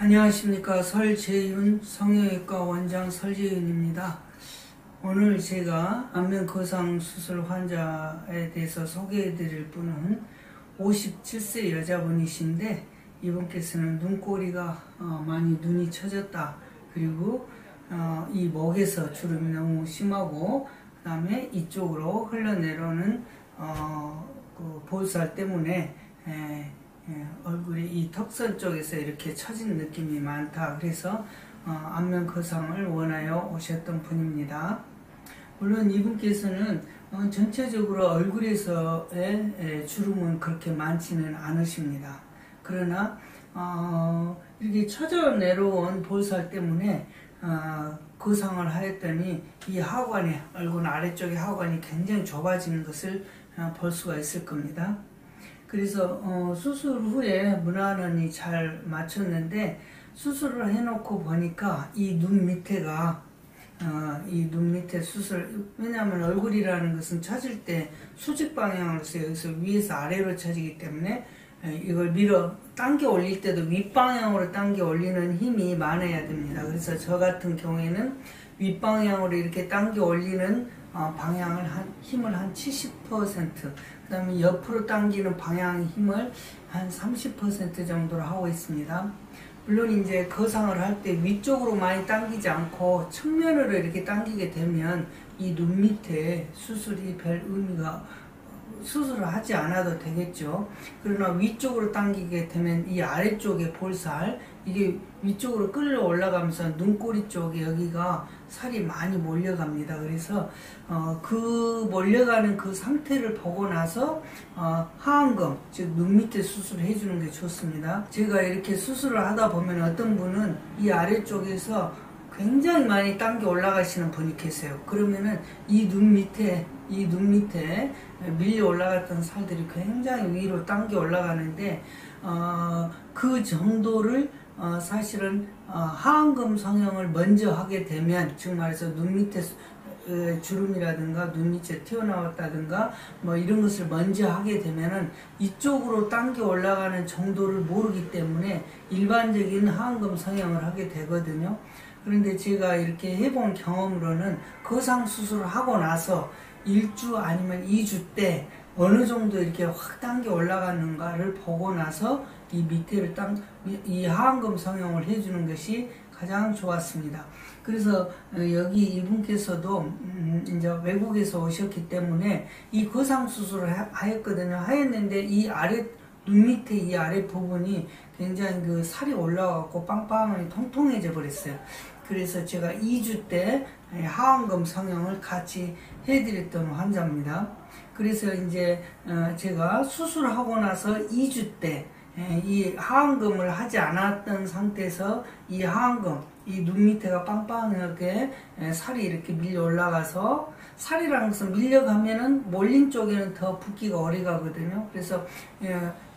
안녕하십니까. 설재윤 성형외과 원장 설재윤입니다. 오늘 제가 안면거상 수술 환자에 대해서 소개해 드릴 분은 57세 여자분이신데, 이분께서는 눈꼬리가 많이 눈이 처졌다, 그리고 이 목에서 주름이 너무 심하고, 그 다음에 이쪽으로 흘러내려오는 그 볼살 때문에 얼굴이 이 턱선 쪽에서 이렇게 처진 느낌이 많다. 그래서 안면 거상을 원하여 오셨던 분입니다. 물론 이분께서는 전체적으로 얼굴에서의 주름은 그렇게 많지는 않으십니다. 그러나 이렇게 처져 내려온 볼살 때문에 거상을 하였더니 이 하관에, 얼굴 아래쪽의 하관이 굉장히 좁아지는 것을 볼 수가 있을 겁니다. 그래서 수술 후에 문화는이 잘 맞췄는데, 수술을 해놓고 보니까 이 눈 밑에가 이 눈 밑에 수술, 왜냐하면 얼굴이라는 것은 처질 때 수직 방향으로서 여기서 위에서 아래로 처지기 때문에 이걸 밀어 당겨 올릴 때도 윗방향으로 당겨 올리는 힘이 많아야 됩니다. 그래서 저 같은 경우에는 윗방향으로 이렇게 당겨 올리는 방향을 힘을 한 70%, 그 다음에 옆으로 당기는 방향 힘을 한 30% 정도로 하고 있습니다. 물론 이제 거상을 할 때 위쪽으로 많이 당기지 않고 측면으로 이렇게 당기게 되면 이 눈 밑에 수술이 별 의미가, 수술을 하지 않아도 되겠죠. 그러나 위쪽으로 당기게 되면 이 아래쪽의 볼살, 이게 위쪽으로 끌려 올라가면서 눈꼬리 쪽에 여기가 살이 많이 몰려갑니다. 그래서 그 몰려가는 그 상태를 보고 나서 하안검, 즉 눈 밑에 수술을 해주는 게 좋습니다. 제가 이렇게 수술을 하다 보면 어떤 분은 이 아래쪽에서 굉장히 많이 당겨 올라가시는 분이 계세요. 그러면은 이 눈 밑에 밀려 올라갔던 살들이 굉장히 위로 당겨 올라가는데, 그 정도를 사실은 하안검 성형을 먼저 하게 되면, 즉 말해서 눈 밑에 주름이라든가 눈 밑에 튀어나왔다든가 뭐 이런 것을 먼저 하게 되면은 이쪽으로 당겨 올라가는 정도를 모르기 때문에 일반적인 하안검 성형을 하게 되거든요. 그런데 제가 이렇게 해본 경험으로는 거상 수술을 하고 나서 1주 아니면 2주 때 어느 정도 이렇게 확 당겨 올라가는가를 보고 나서 이 밑에를 이 하안검 성형을 해주는 것이 가장 좋았습니다. 그래서 여기 이분께서도 이제 외국에서 오셨기 때문에 이 거상 수술을 하였거든요. 하였는데 이 아래, 눈 밑에 이 아래 부분이 굉장히 그 살이 올라가고 빵빵하니 통통해져 버렸어요. 그래서 제가 2주 때 하안검 성형을 같이 해드렸던 환자입니다. 그래서 이제 제가 수술하고 나서 2주 때 이 하안검을 하지 않았던 상태에서 이 하안검, 이 눈 밑에가 빵빵하게 살이 이렇게 밀려 올라가서, 살이라는 것은 밀려가면은 몰린 쪽에는 더 붓기가 오래 가거든요. 그래서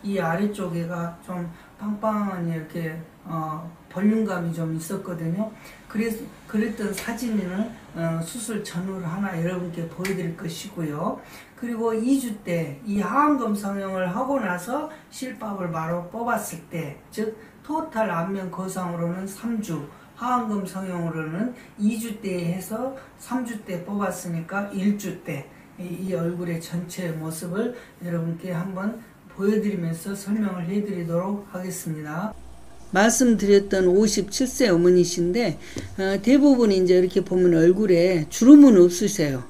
이 아래쪽에가 좀 빵빵하니 이렇게 볼륨감이 좀 있었거든요. 그래서 그랬던 사진을 수술 전후를 하나 여러분께 보여드릴 것이고요. 그리고 2주 때 이 하안검 성형을 하고 나서 실밥을 바로 뽑았을 때, 즉 토탈 안면 거상으로는 3주, 하안검 성형으로는 2주 때 해서 3주 때 뽑았으니까 1주 때 이 얼굴의 전체 모습을 여러분께 한번 보여드리면서 설명을 해드리도록 하겠습니다. 말씀드렸던 57세 어머니신데, 대부분 이제 이렇게 보면 얼굴에 주름은 없으세요.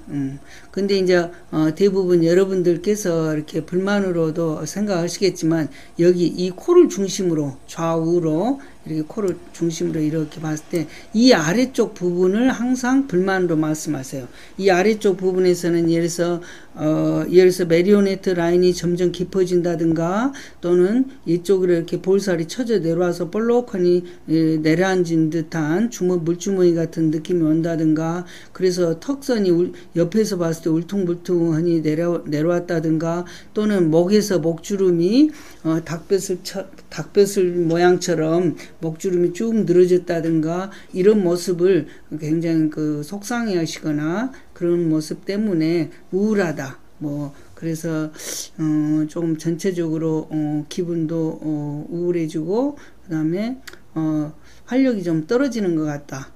근데 이제 대부분 여러분들께서 이렇게 불만으로도 생각하시겠지만, 여기 이 코를 중심으로 좌우로 이렇게 코를 중심으로 이렇게 봤을 때 이 아래쪽 부분을 항상 불만으로 말씀하세요. 이 아래쪽 부분에서는 예를 들어서 메리오네트 라인이 점점 깊어진다든가, 또는 이쪽으로 이렇게 볼살이 처져 내려와서 볼록하니 내려앉은 듯한 물주머니 같은 느낌이 온다든가, 그래서 턱선이 옆에서 봤을 때 울퉁불퉁하니 내려왔다든가, 또는 목에서 목주름이 닭벼슬 모양처럼 목주름이 쭉 늘어졌다든가, 이런 모습을 굉장히 속상해 하시거나 그런 모습 때문에 우울하다, 그래서 조금 전체적으로 기분도 우울해지고, 그 다음에 활력이 좀 떨어지는 것 같다.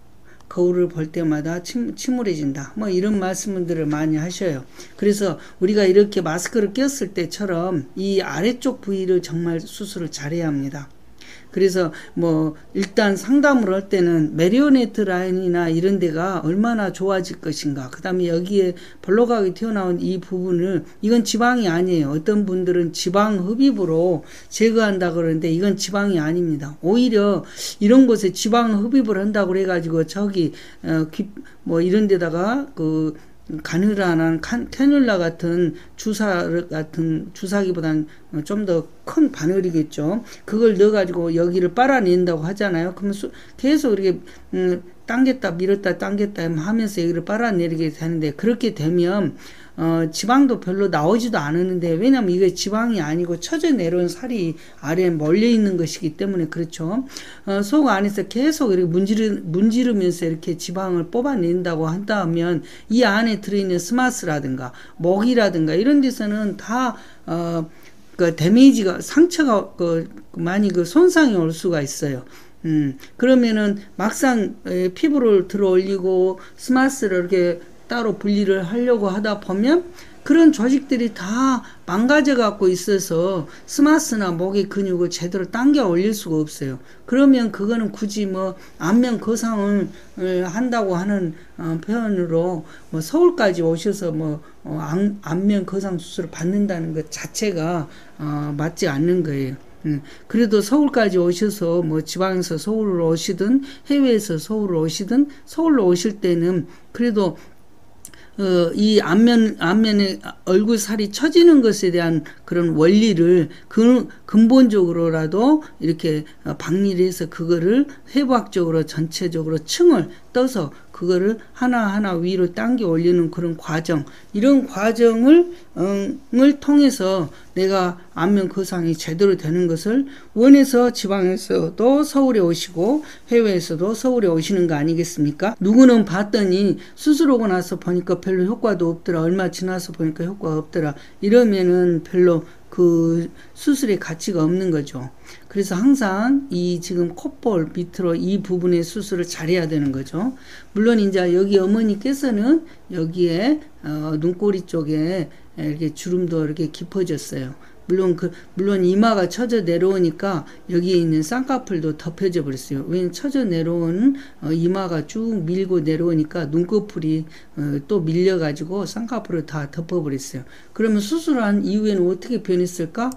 거울을 볼 때마다 침울해진다. 뭐 이런 말씀들을 많이 하셔요. 그래서 우리가 이렇게 마스크를 꼈을 때처럼 이 아래쪽 부위를 정말 수술을 잘해야 합니다. 그래서 뭐 일단 상담을 할 때는 메리오네트 라인이나 이런 데가 얼마나 좋아질 것인가, 그 다음에 여기에 볼록하게 튀어나온 이 부분을, 이건 지방이 아니에요. 어떤 분들은 지방 흡입으로 제거한다 그러는데 이건 지방이 아닙니다. 오히려 이런 곳에 지방 흡입을 한다고 그래가지고 저기 뭐 이런 데다가 그 가느라한 캐뉼라 같은 주사기보다는 좀 더 큰 바늘이겠죠. 그걸 넣어가지고 여기를 빨아낸다고 하잖아요. 그러면 계속 이렇게 당겼다 밀었다 당겼다 하면서 여기를 빨아내리게 되는데, 그렇게 되면 지방도 별로 나오지도 않았는데, 왜냐면 이게 지방이 아니고 처져 내려온 살이 아래에 몰려 있는 것이기 때문에 그렇죠. 속 안에서 계속 이렇게 문지르면서 이렇게 지방을 뽑아낸다고 한다면 이 안에 들어있는 스마스라든가 목이라든가 이런 데서는 다 그 데미지가, 상처가 많이 손상이 올 수가 있어요. 그러면은 막상 피부를 들어 올리고 스마스를 이렇게 따로 분리를 하려고 하다 보면 그런 조직들이 다 망가져 갖고 있어서 스마스나 목의 근육을 제대로 당겨 올릴 수가 없어요. 그러면 그거는 굳이 뭐 안면 거상을 한다고 하는 표현으로 뭐 서울까지 오셔서 뭐 안면 거상 수술을 받는다는 것 자체가 맞지 않는 거예요. 그래도 서울까지 오셔서 뭐 지방에서 서울로 오시든 해외에서 서울로 오시든, 서울로 오실 때는 그래도 이 안면에 얼굴 살이 처지는 것에 대한 그런 원리를 근본적으로라도 이렇게 박리를 해서 그거를 해부학적으로 전체적으로 층을 떠서 그거를 하나하나 위로 당겨 올리는 그런 과정, 이런 과정을 통해서 내가 안면 거상이 제대로 되는 것을 원해서 지방에서도 서울에 오시고 해외에서도 서울에 오시는 거 아니겠습니까? 누구는 봤더니 수술 오고 나서 보니까 별로 효과도 없더라, 얼마 지나서 보니까 효과가 없더라, 이러면은 별로 그 수술의 가치가 없는 거죠. 그래서 항상 이 지금 콧볼 밑으로 이 부분의 수술을 잘해야 되는 거죠. 물론 이제 여기 어머니께서는 여기에 눈꼬리 쪽에 이렇게 주름도 이렇게 깊어졌어요. 물론 이마가 처져 내려오니까 여기에 있는 쌍꺼풀도 덮여져 버렸어요. 왜냐면 처져 내려오는 이마가 쭉 밀고 내려오니까 눈꺼풀이 또 밀려가지고 쌍꺼풀을 다 덮어버렸어요. 그러면 수술한 이후에는 어떻게 변했을까?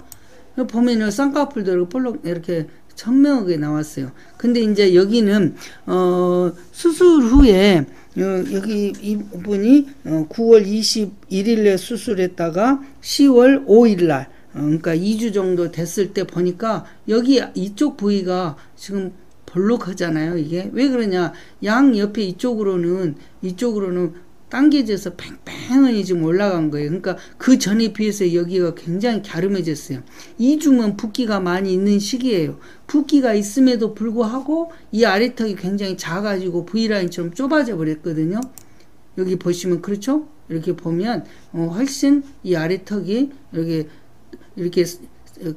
보면은 쌍꺼풀도 볼록 이렇게 선명하게 나왔어요. 근데 이제 여기는 수술 후에 여기 이 부분이 9월 21일에 수술했다가 10월 5일날, 그러니까 2주 정도 됐을 때 보니까 여기 이쪽 부위가 지금 볼록하잖아요. 이게 왜 그러냐? 양 옆에 이쪽으로는 당겨져서 팽팽하니 지금 올라간 거예요. 그러니까 그 전에 비해서 여기가 굉장히 갸름해졌어요. 2주면 붓기가 많이 있는 시기예요. 붓기가 있음에도 불구하고 이 아래턱이 굉장히 작아지고 V라인처럼 좁아져 버렸거든요. 여기 보시면 그렇죠? 이렇게 보면 훨씬 이 아래턱이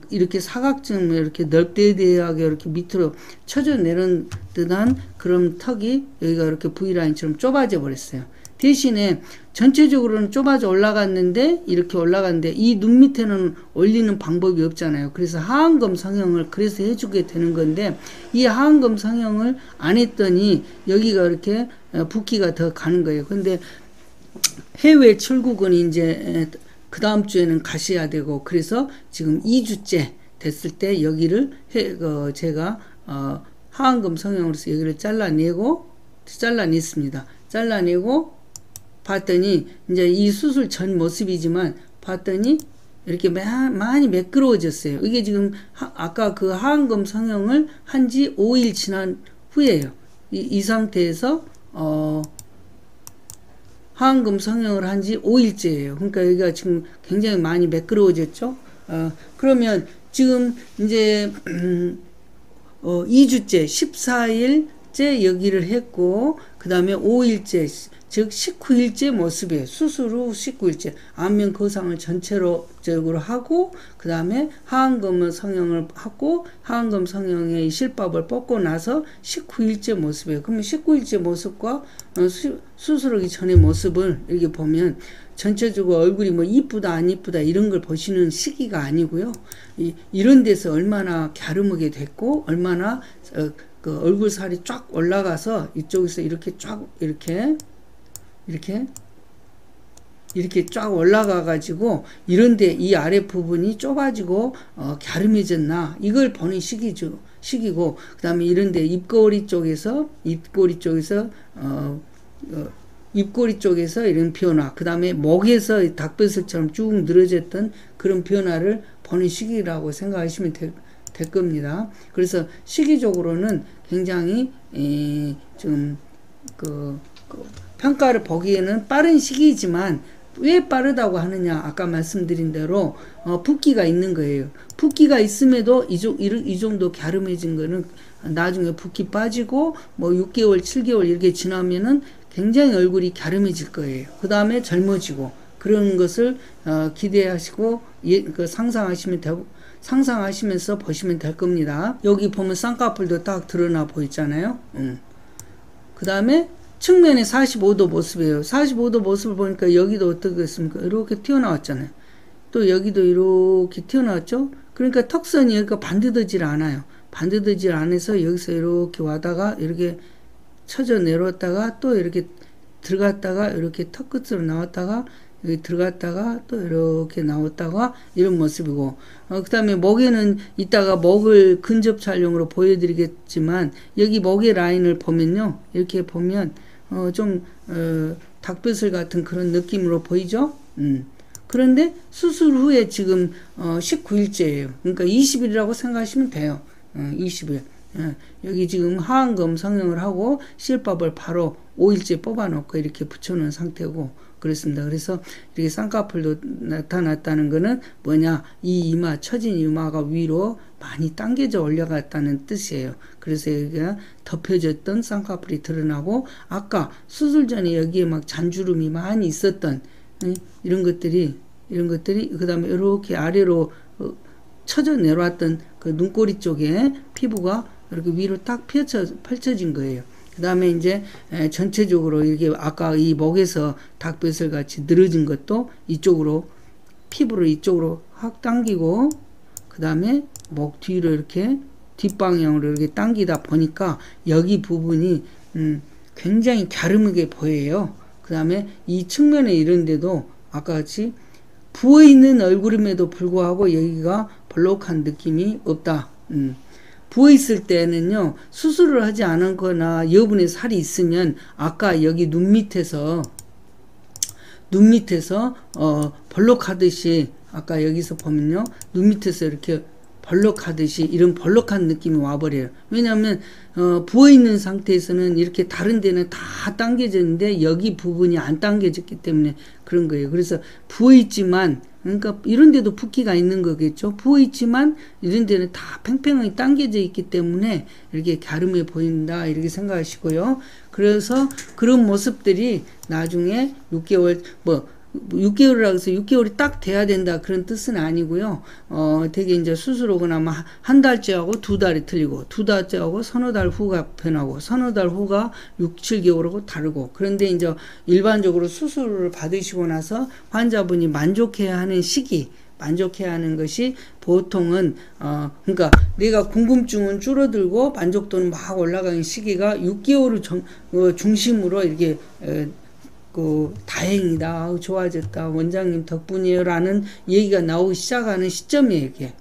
이렇게 사각형 이렇게 넓대대하게 이렇게 밑으로 쳐져 내려온 듯한 그런 턱이 여기가 이렇게 V라인처럼 좁아져 버렸어요. 대신에 전체적으로는 좁아져 올라갔는데 이렇게 올라갔는데 이 눈 밑에는 올리는 방법이 없잖아요. 그래서 하안검 성형을 그래서 해주게 되는 건데, 이 하안검 성형을 안 했더니 여기가 이렇게 붓기가 더 가는 거예요. 근데 해외 출국은 이제 그 다음 주에는 가셔야 되고, 그래서 지금 2주째 됐을 때 여기를 제가 하안검 성형으로서 여기를 잘라냈습니다. 잘라내고 봤더니 이제 이 수술 전 모습이지만 봤더니 이렇게 많이 매끄러워졌어요. 이게 지금 아까 그 하안검 성형을 한 지 5일 지난 후에요. 이 상태에서 하안검 성형을 한 지 5일째예요. 그러니까 여기가 지금 굉장히 많이 매끄러워졌죠. 그러면 지금 이제 2주째 14일 4일째 여기를 했고 그 다음에 5일째 즉 19일째 모습이에요. 수술 후 19일째 안면 거상을 전체적으로 하고 그 다음에 하안검 성형을 하고 하안검 성형의 실밥을 뽑고 나서 19일째 모습이에요. 그러면 19일째 모습과 수술하기 전의 모습을 이렇게 보면 전체적으로 얼굴이 뭐 이쁘다 안 이쁘다 이런 걸 보시는 시기가 아니고요. 이런 데서 얼마나 갸름하게 됐고 얼마나 그 얼굴 살이 쫙 올라가서 이쪽에서 이렇게 쫙 이렇게 쫙 올라가 가지고 이런데 이 아래 부분이 좁아지고 갸름해졌나 이걸 보는 시기고 그 다음에 이런데 입꼬리 쪽에서 이런 변화 그 다음에 목에서 닭뼈슬처럼 쭉 늘어졌던 그런 변화를 보는 시기라고 생각하시면 될 겁니다. 그래서 시기적으로는 굉장히 좀 평가를 보기에는 빠른 시기이지만 왜 빠르다고 하느냐 아까 말씀드린 대로 붓기가 있는 거예요. 붓기가 있음에도 이 정도 갸름해진 거는 나중에 붓기 빠지고 뭐 6개월 7개월 이렇게 지나면은 굉장히 얼굴이 갸름해질 거예요. 그 다음에 젊어지고 그런 것을 기대하시고 상상하시면서 보시면 될 겁니다. 여기 보면 쌍꺼풀도 딱 드러나 보이잖아요. 그 다음에 측면에 45도 모습이에요. 45도 모습을 보니까 여기도 어떻게 했습니까? 이렇게 튀어나왔잖아요. 또 여기도 이렇게 튀어나왔죠? 그러니까 턱선이 여기가 반듯하지 않아요. 반듯하지 않아서 여기서 이렇게 와다가 이렇게 쳐져 내려왔다가 또 이렇게 들어갔다가 이렇게 턱 끝으로 나왔다가 여기 들어갔다가 또 이렇게 나왔다가 이런 모습이고 그 다음에 목에는 이따가 목을 근접 촬영으로 보여드리겠지만 여기 목의 라인을 보면요 이렇게 보면 좀 닭뼈슬 같은 그런 느낌으로 보이죠. 그런데 수술 후에 지금 19일째예요. 그러니까 20일이라고 생각하시면 돼요. 20일. 여기 지금 하안검 성형을 하고 실밥을 바로 5일째 뽑아놓고 이렇게 붙여놓은 상태고 그렇습니다. 그래서 이렇게 쌍꺼풀도 나타났다는 거는 뭐냐 이 이마 처진 이마가 위로 많이 당겨져 올라갔다는 뜻이에요. 그래서 여기가 덮여졌던 쌍꺼풀이 드러나고 아까 수술 전에 여기에 막 잔주름이 많이 있었던 이런 것들이 그 다음에 이렇게 아래로 쳐져 내려왔던 그 눈꼬리 쪽에 피부가 이렇게 위로 딱 펼쳐진 거예요. 그 다음에 이제 전체적으로 이렇게 아까 이 목에서 닭뼈슬 같이 늘어진 것도 이쪽으로 피부를 이쪽으로 확 당기고 그 다음에 목 뒤로 이렇게 뒷방향으로 이렇게 당기다 보니까 여기 부분이 굉장히 갸름하게 보여요. 그 다음에 이 측면에 이런데도 아까 같이 부어있는 얼굴임에도 불구하고 여기가 볼록한 느낌이 없다. 부어있을 때는요 수술을 하지 않았거나 여분의 살이 있으면 아까 여기 눈 밑에서 볼록하듯이 아까 여기서 보면요 눈 밑에서 이렇게 볼록하듯이 이런 볼록한 느낌이 와버려요. 왜냐하면 부어있는 상태에서는 이렇게 다른 데는 다 당겨졌는데 여기 부분이 안 당겨졌기 때문에 그런 거예요. 그래서 부어있지만 그러니까 이런 데도 붓기가 있는 거겠죠. 부어있지만 이런 데는 다 팽팽하게 당겨져 있기 때문에 이렇게 갸름해 보인다 이렇게 생각하시고요. 그래서 그런 모습들이 나중에 6개월이라고 해서 6개월이 딱 돼야 된다 그런 뜻은 아니고요. 되게 이제 수술 오고 나면 한 달째하고 2달이 틀리고 2달째하고 서너 달 후가 변하고 서너 달 후가 6, 7개월하고 다르고 그런데 이제 일반적으로 수술을 받으시고 나서 환자분이 만족해야 하는 시기 만족해야 하는 것이 보통은 그러니까 내가 궁금증은 줄어들고 만족도는 막 올라가는 시기가 6개월을 중심으로 이렇게 다행이다, 좋아졌다, 원장님 덕분이에요 라는 얘기가 나오기 시작하는 시점이에요, 이게.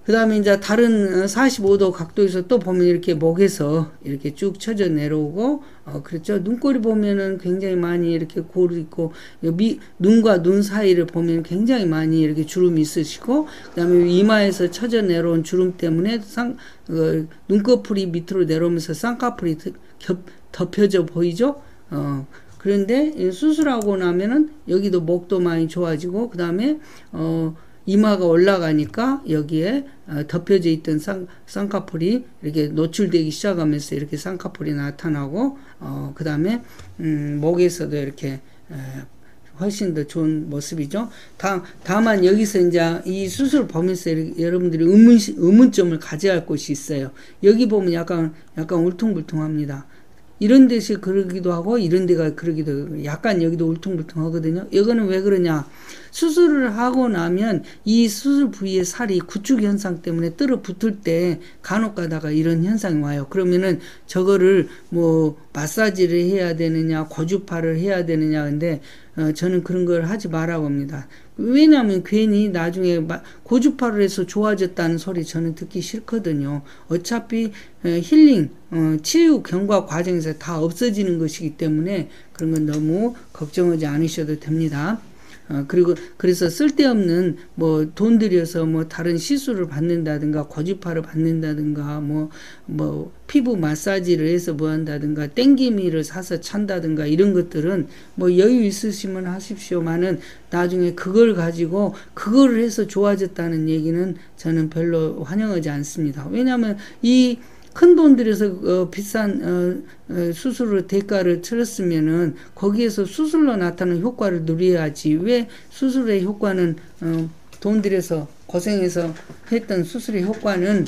그 다음에 이제 다른 45도 각도에서 또 보면 이렇게 목에서 이렇게 쭉 쳐져 내려오고, 그렇죠. 눈꼬리 보면은 굉장히 많이 이렇게 골이 있고, 눈과 눈 사이를 보면 굉장히 많이 이렇게 주름이 있으시고, 그 다음에 이마에서 쳐져 내려온 주름 때문에 눈꺼풀이 밑으로 내려오면서 쌍꺼풀이 덮여져 보이죠? 그런데 수술하고 나면은 여기도 목도 많이 좋아지고 그 다음에 이마가 올라가니까 여기에 덮여져 있던 쌍꺼풀이 이렇게 노출되기 시작하면서 이렇게 쌍꺼풀이 나타나고 그 다음에 목에서도 이렇게 훨씬 더 좋은 모습이죠. 다만 여기서 이제 이 수술을 보면서 여러분들이 의문점을 가져야 할 곳이 있어요. 여기 보면 약간 울퉁불퉁합니다. 이런 데서 그러기도 하고 이런 데가 그러기도 하고 약간 여기도 울퉁불퉁 하거든요. 이거는 왜 그러냐, 수술을 하고 나면 이 수술 부위의 살이 구축 현상 때문에 떨어 붙을 때 간혹 가다가 이런 현상이 와요. 그러면은 저거를 뭐 마사지를 해야 되느냐 고주파를 해야 되느냐, 근데 저는 그런 걸 하지 말라고 합니다. 왜냐하면 괜히 나중에 고주파를 해서 좋아졌다는 소리 저는 듣기 싫거든요. 어차피 힐링, 치유 경과 과정에서 다 없어지는 것이기 때문에 그런 건 너무 걱정하지 않으셔도 됩니다. 그래서 쓸데없는 뭐 돈 들여서 뭐 다른 시술을 받는다든가 고주파를 받는다든가 뭐 피부 마사지를 해서 뭐 한다든가 땡기미를 사서 찬다든가 이런 것들은 뭐 여유 있으시면 하십시오만은 나중에 그걸 가지고 그거를 해서 좋아졌다는 얘기는 저는 별로 환영하지 않습니다. 왜냐하면 이 큰 돈 들여서 비싼 수술을 대가를 치렀으면은 거기에서 수술로 나타나는 효과를 누려야지, 왜 수술의 효과는 돈 들여서 고생해서 했던 수술의 효과는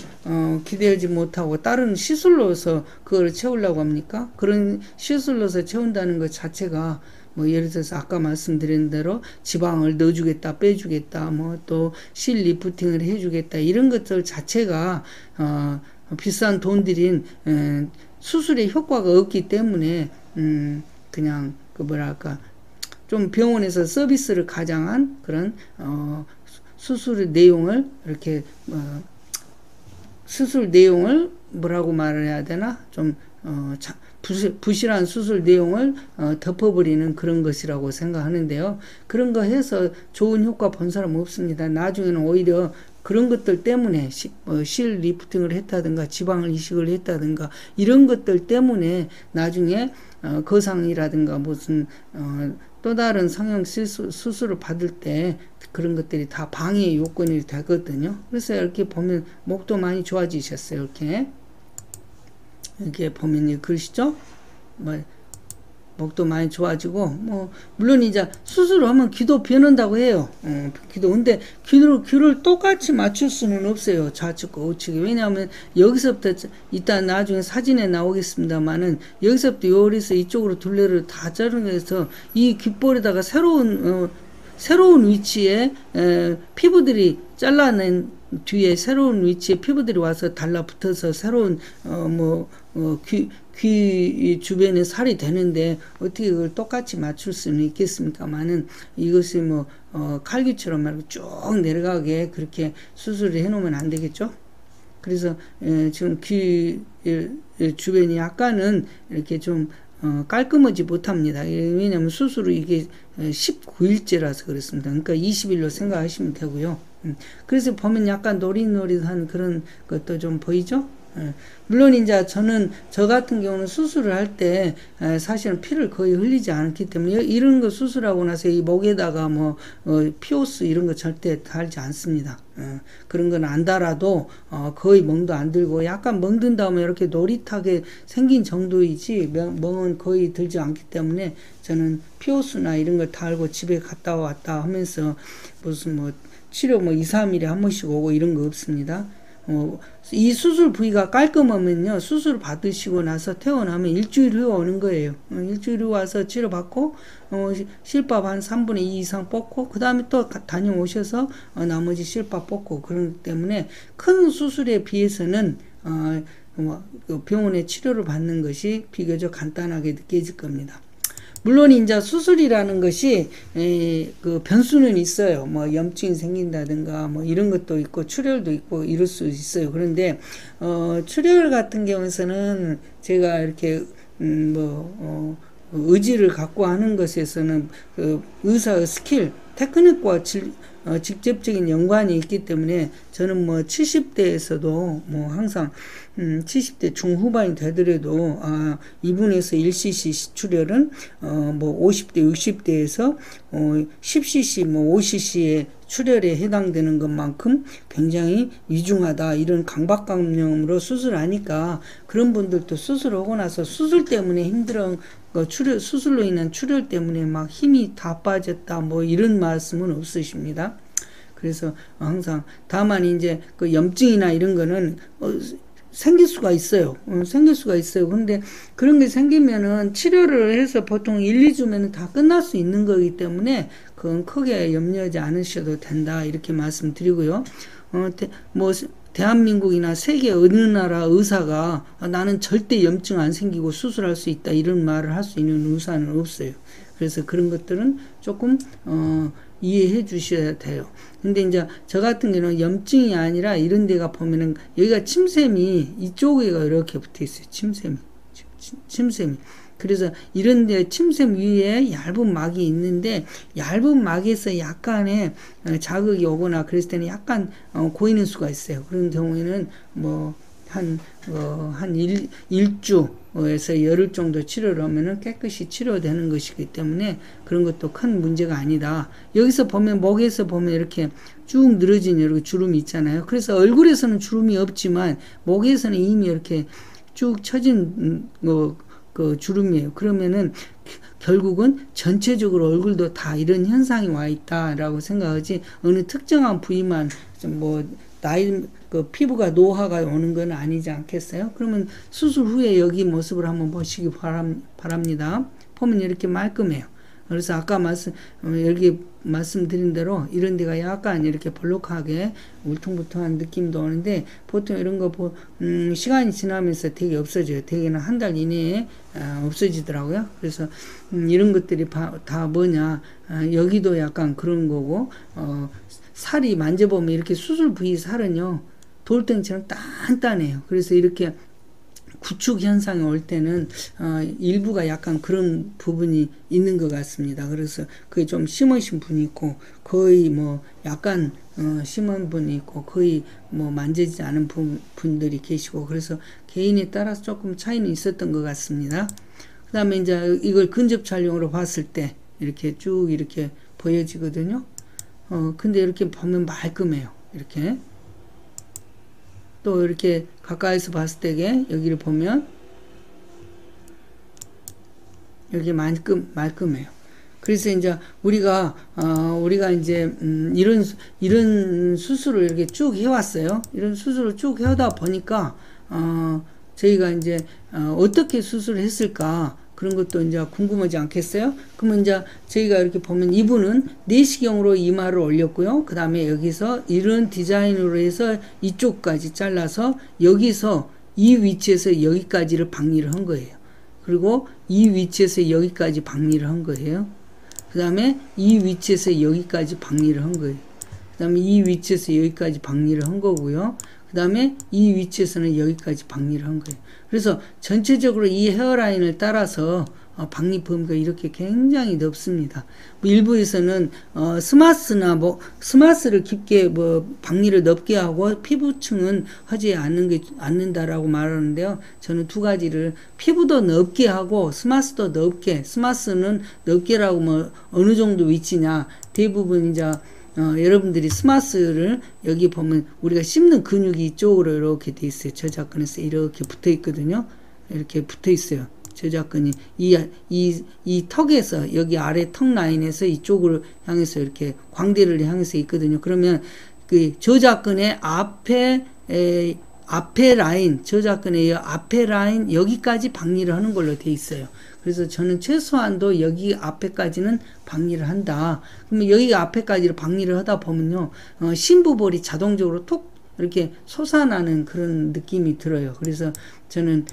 기대하지 못하고 다른 시술로서 그걸 채우려고 합니까? 그런 시술로서 채운다는 것 자체가 뭐 예를 들어서 아까 말씀드린 대로 지방을 넣어주겠다 빼주겠다 뭐 또 실 리프팅을 해주겠다 이런 것들 자체가 비싼 돈 들인 수술의 효과가 없기 때문에 그냥 그 뭐랄까 좀 병원에서 서비스를 가장한 그런 수술의 내용을 이렇게 수술 내용을 뭐라고 말을 해야 되나, 좀 부실한 수술 내용을 덮어버리는 그런 것이라고 생각하는데요. 그런 거 해서 좋은 효과 본 사람 없습니다. 나중에는 오히려 그런 것들 때문에 실 리프팅을 했다든가 지방을 이식을 했다든가 이런 것들 때문에 나중에 거상이라든가 무슨 또 다른 성형 수술을 받을 때 그런 것들이 다 방해 요건이 되거든요. 그래서 이렇게 보면 목도 많이 좋아지셨어요. 이렇게 보면 그러시죠? 목도 많이 좋아지고, 물론 이제 수술을 하면 귀도 변한다고 해요. 귀도. 근데 귀를 똑같이 맞출 수는 없어요. 좌측과 우측이. 왜냐하면 여기서부터, 이따 나중에 사진에 나오겠습니다만은, 여기서부터 요리서 이쪽으로 둘레를 다 자르면서 이 귓볼에다가 새로운 위치에 피부들이 잘라낸 뒤에 새로운 위치에 피부들이 와서 달라붙어서 새로운 귀 주변에 살이 되는데 어떻게 그걸 똑같이 맞출 수는 있겠습니까만은 이것이 칼귀처럼 말고 쭉 내려가게 그렇게 수술을 해놓으면 안 되겠죠. 그래서 지금 귀 주변이 약간은 이렇게 좀 깔끔하지 못합니다. 왜냐하면 수술을 이게 19일째라서 그렇습니다. 그러니까 20일로 생각하시면 되고요. 그래서 보면 약간 노릿노릿한 그런 것도 좀 보이죠? 물론 이제 저 같은 경우는 수술을 할 때 사실은 피를 거의 흘리지 않기 때문에 이런 거 수술하고 나서 이 목에다가 피오스 이런 거 절대 달지 않습니다. 그런 건 안 달아도 거의 멍도 안 들고 약간 멍든 다음에 이렇게 노릿하게 생긴 정도이지 멍은 거의 들지 않기 때문에 저는 피오스나 이런 걸 달고 집에 갔다 왔다 하면서 무슨 치료 2, 3일에 한 번씩 오고 이런 거 없습니다. 이 수술 부위가 깔끔하면요, 수술 받으시고 나서 퇴원하면 일주일 후에 오는 거예요. 일주일 후에 와서 치료받고 실밥 한 3분의 2 이상 뽑고 그 다음에 또 다녀오셔서 나머지 실밥 뽑고, 그렇기 때문에 큰 수술에 비해서는 병원에 치료를 받는 것이 비교적 간단하게 느껴질 겁니다. 물론 이제 수술이라는 것이 그 변수는 있어요. 염증이 생긴다든가 이런 것도 있고 출혈도 있고 이럴 수 있어요. 그런데 출혈 같은 경우에는 제가 이렇게 의지를 갖고 하는 것에서는 그 의사의 스킬, 테크닉과 직접적인 연관이 있기 때문에 저는 뭐 70대에서도 뭐 항상 70대 중후반이 되더라도2분에서 1cc 출혈은 뭐 50대 60대에서 10cc 뭐 5cc의 출혈에 해당되는 것만큼 굉장히 위중하다. 이런 강박감염으로 수술하니까 그런 분들도 수술하고 나서 수술 때문에 힘들어 수술로 인한 출혈 때문에 막 힘이 다 빠졌다 뭐 이런 말씀은 없으십니다. 그래서 항상 다만 이제 그 염증이나 이런 거는 생길 수가 있어요. 생길 수가 있어요. 근데 그런 게 생기면은 치료를 해서 보통 1, 2주면 다 끝날 수 있는 거기 때문에 그건 크게 염려하지 않으셔도 된다. 이렇게 말씀드리고요. 뭐 대한민국이나 세계 어느 나라 의사가 나는 절대 염증 안 생기고 수술할 수 있다 이런 말을 할 수 있는 의사는 없어요. 그래서 그런 것들은 조금 이해해 주셔야 돼요. 근데 이제 저 같은 경우는 염증이 아니라 이런 데가 보면은 여기가 침샘이 이쪽에가 이렇게 붙어 있어요. 침샘이. 그래서 이런 데 침샘 위에 얇은 막이 있는데 얇은 막에서 약간의 자극이 오거나 그랬을 때는 약간 고이는 수가 있어요. 그런 경우에는 뭐 한 일주에서 열흘 정도 치료를 하면은 깨끗이 치료되는 것이기 때문에 그런 것도 큰 문제가 아니다. 여기서 보면 목에서 보면 이렇게 쭉 늘어진 이렇게 주름이 있잖아요. 그래서 얼굴에서는 주름이 없지만 목에서는 이미 이렇게 쭉 처진 그 주름이에요. 그러면은 결국은 전체적으로 얼굴도 다 이런 현상이 와 있다라고 생각하지 어느 특정한 부위만 좀 뭐 나이 그 피부가 노화가 오는 건 아니지 않겠어요? 그러면 수술 후에 여기 모습을 한번 보시기 바랍니다. 보면 이렇게 말끔해요. 그래서 아까 여기 말씀드린 대로 이런 데가 약간 이렇게 볼록하게 울퉁불퉁한 느낌도 오는데 보통 이런 거 시간이 지나면서 되게 없어져요. 대개는 한 달 이내에 없어지더라고요. 그래서 이런 것들이 다 뭐냐 여기도 약간 그런 거고 살이 만져보면 이렇게 수술 부위 살은요 돌덩이처럼 단단해요. 그래서 이렇게 구축 현상이 올 때는 일부가 약간 그런 부분이 있는 것 같습니다. 그래서 그게 좀 심으신 분이 있고 거의 뭐 약간 심한 분이 있고 거의 뭐 만져지지 않은 분들이 계시고 그래서 개인에 따라서 조금 차이는 있었던 것 같습니다. 그 다음에 이제 이걸 근접 촬영으로 봤을 때 이렇게 쭉 이렇게 보여지거든요. 근데 이렇게 보면 말끔해요. 이렇게. 또 이렇게 가까이서 봤을 때 여기를 보면 여기 말끔해요. 그래서 이제 우리가 이제 이런 수술을 이렇게 쭉 해왔어요. 이런 수술을 쭉 해오다 보니까 저희가 이제 어떻게 수술을 했을까 그런 것도 이제 궁금하지 않겠어요? 그러면 이제 저희가 이렇게 보면 이분은 내시경으로 이마를 올렸고요. 그 다음에 여기서 이런 디자인으로 해서 이쪽까지 잘라서 여기서 이 위치에서 여기까지를 박리를 한 거예요. 그리고 이 위치에서 여기까지 박리를 한 거예요. 그 다음에 이 위치에서 여기까지 박리를 한 거예요. 그 다음에 이 위치에서 여기까지 박리를 한 거고요. 그 다음에 이 위치에서는 여기까지 박리를 한 거예요. 그래서 전체적으로 이 헤어라인을 따라서 박리 범위가 이렇게 굉장히 넓습니다. 뭐 일부에서는 스마스를 깊게 박리를 넓게 하고 피부층은 하지 않는다라고 말하는데요. 저는 두 가지를 피부도 넓게 하고 스마스도 넓게. 스마스는 넓게라고 뭐 어느 정도 위치냐 대부분 이제 여러분들이 스마스를 여기 보면 우리가 씹는 근육이 이쪽으로 이렇게 돼 있어요. 저작근에서 이렇게 붙어 있거든요. 이렇게 붙어 있어요. 저작근이 이 턱에서 여기 아래 턱 라인에서 이쪽으로 향해서 이렇게 광대를 향해서 있거든요. 그러면 그 저작근의 앞에 라인, 저작근의 앞에 라인 여기까지 박리를 하는 걸로 돼 있어요. 그래서 저는 최소한도 여기 앞에까지는 박리를 한다. 그러면 여기 앞에까지를 박리를 하다 보면요, 심부볼이 자동적으로 톡 이렇게 솟아나는 그런 느낌이 들어요. 그래서 저는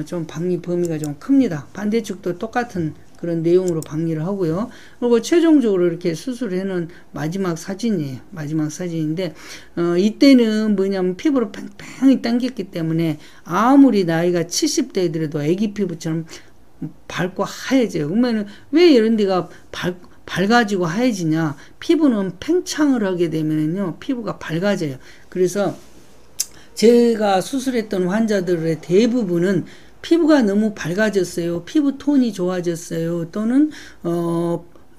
좀 박리 범위가 좀 큽니다. 반대쪽도 똑같은 그런 내용으로 박리를 하고요. 그리고 최종적으로 이렇게 수술을 해놓은 마지막 사진이에요. 마지막 사진인데 이때는 뭐냐면 피부를 팽팽히 당겼기 때문에 아무리 나이가 70대더라도 애기 피부처럼 밝고 하얘져요. 그러면 왜 이런 데가 밝아지고 하얘지냐? 피부는 팽창을 하게 되면요, 피부가 밝아져요. 그래서 제가 수술했던 환자들의 대부분은 피부가 너무 밝아졌어요. 피부 톤이 좋아졌어요. 또는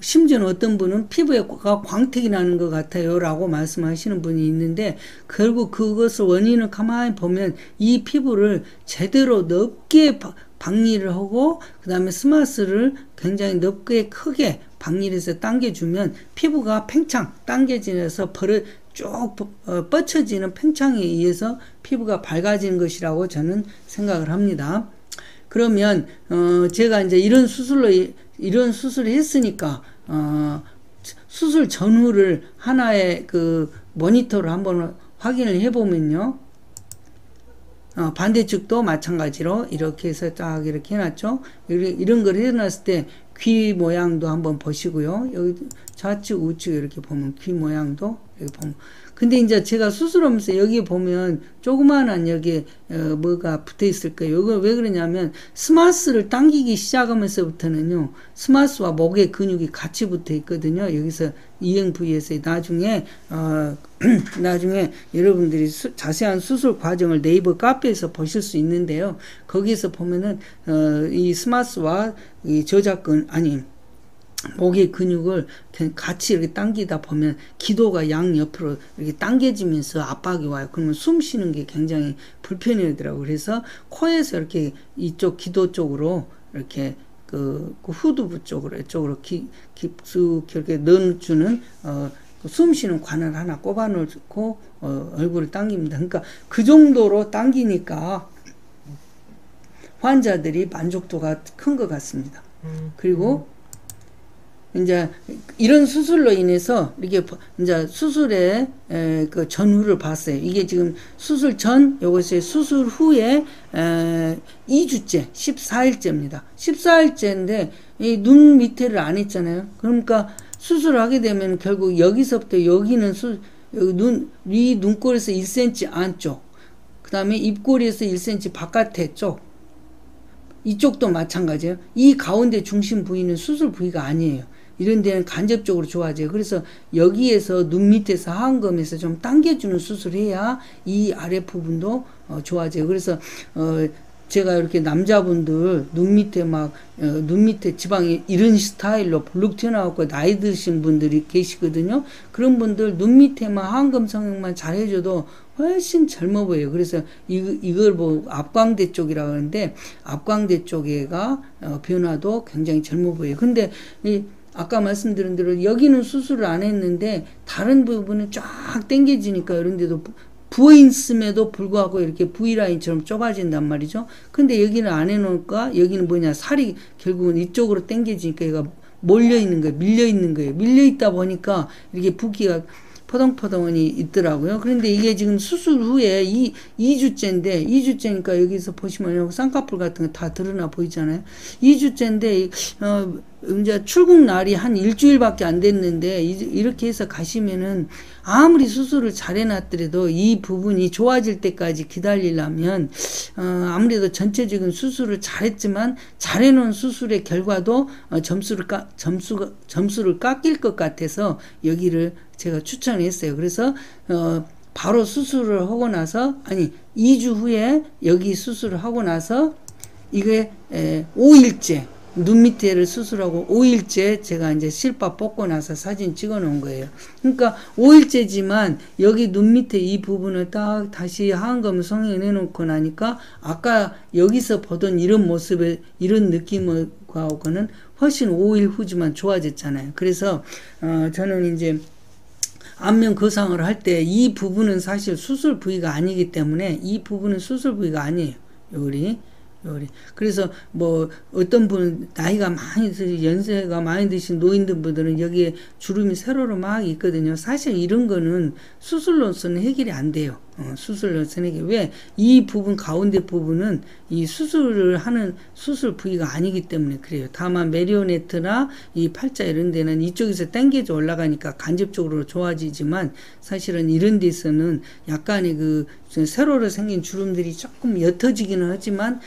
심지어는 어떤 분은 피부가 광택이 나는 것 같아요 라고 말씀하시는 분이 있는데, 결국 그것을 원인을 가만히 보면 이 피부를 제대로 넓게 박리를 하고 그 다음에 스마스를 굉장히 넓게 크게 박리해서 당겨주면 피부가 팽창 당겨지면서 쭉 뻗쳐지는 팽창에 의해서 피부가 밝아지는 것이라고 저는 생각을 합니다. 그러면 제가 이제 이런 수술을 했으니까 수술 전후를 하나의 그 모니터로 한번 확인을 해보면요, 반대쪽도 마찬가지로 이렇게 해서 딱 이렇게 해놨죠. 이런 걸 해놨을 때 귀 모양도 한번 보시고요. 여기 좌측 우측 이렇게 보면 귀 모양도 이렇게 보면, 근데 이제 제가 수술하면서 여기 보면 조그마한 여기에 뭐가 붙어 있을 거예요. 이거 왜 그러냐면 스마스를 당기기 시작하면서부터는요, 스마스와 목의 근육이 같이 붙어 있거든요. 여기서 이행 부위에서 나중에 여러분들이 자세한 수술 과정을 네이버 카페에서 보실 수 있는데요. 거기서 보면은 이 스마스와 이 저작근 목의 근육을 같이 이렇게 당기다 보면 기도가 양옆으로 이렇게 당겨지면서 압박이 와요. 그러면 숨 쉬는 게 굉장히 불편하더라고요. 그래서 코에서 이렇게 이쪽 기도 쪽으로 이렇게 그 후두부 쪽으로 이쪽으로 깊숙이 이렇게 넣어주는 숨 쉬는 관을 하나 꼽아 놓고 얼굴을 당깁니다. 그러니까 그 정도로 당기니까 환자들이 만족도가 큰 것 같습니다. 그리고 이제 이런 수술로 인해서 이렇게 이제 수술의 그 전후를 봤어요. 이게 지금 수술 전, 요것이 수술 후에 2주째 14일째입니다. 14일째인데 이 눈 밑에를 안 했잖아요. 그러니까 수술을 하게 되면 결국 여기서부터 여기는 이 눈꼬리에서 1cm 안쪽, 그 다음에 입꼬리에서 1cm 바깥에 쪽, 이쪽도 마찬가지예요. 이 가운데 중심 부위는 수술 부위가 아니에요. 이런 데는 간접적으로 좋아져요. 그래서 여기에서 눈 밑에서 하안검에서 좀 당겨주는 수술을 해야 이 아래 부분도 좋아져요. 그래서 제가 이렇게 남자분들 눈 밑에 지방이 이런 스타일로 블룩 튀어나왔고 나이 드신 분들이 계시거든요. 그런 분들 눈 밑에만 하안검 성형만 잘 해줘도 훨씬 젊어 보여요. 그래서 이걸 보고 앞광대 쪽이라고 하는데, 앞광대 쪽에가 변화도 굉장히 젊어 보여요. 근데 아까 말씀드린 대로 여기는 수술을 안 했는데 다른 부분은 쫙 당겨지니까 이런 데도 부어 있음에도 불구하고 이렇게 V라인처럼 좁아진단 말이죠. 근데 여기는 안 해놓으니까 여기는 뭐냐, 살이 결국은 이쪽으로 당겨지니까 얘가 몰려 있는 거예요. 밀려 있는 거예요. 밀려 있다 보니까 이렇게 붓기가 포동포동이 있더라고요. 그런데 이게 지금 수술 후에 2주째니까 여기서 보시면 여기 쌍꺼풀 같은 거 다 드러나 보이잖아요. 2주째인데 이제 출국 날이 한 일주일밖에 안 됐는데 이렇게 해서 가시면은 아무리 수술을 잘 해놨더라도 이 부분이 좋아질 때까지 기다리려면 아무래도 전체적인 수술을 잘했지만 잘해놓은 수술의 결과도 점수를 깎일 것 같아서 여기를 제가 추천했어요. 그래서 바로 수술을 하고 나서 2주 후에 여기 수술을 하고 나서 이게 5일째 눈 밑에를 수술하고 5일째 제가 이제 실밥 뽑고 나서 사진 찍어 놓은 거예요. 그러니까 5일째지만 여기 눈 밑에 이 부분을 딱 다시 하안검을 성형해 놓고 나니까 아까 여기서 보던 이런 모습의 이런 느낌하고는 훨씬 5일 후지만 좋아졌잖아요. 그래서 저는 이제 안면 거상을 할 때 이 부분은 사실 수술 부위가 아니기 때문에 이 부분은 수술 부위가 아니에요. 요리. 그래서 뭐 어떤 분은 나이가 많이 드신 연세가 많이 드신 노인들 분들은 여기에 주름이 세로로 막 있거든요. 사실 이런 거는 수술로서는 해결이 안 돼요. 수술로서는 왜 이 부분 가운데 부분은 이 수술을 하는 수술 부위가 아니기 때문에 그래요. 다만 메리오네트나 이 팔자 이런 데는 이쪽에서 당겨져 올라가니까 간접적으로 좋아지지만 사실은 이런 데서는 약간의 그 세로로 생긴 주름들이 조금 옅어지기는 하지만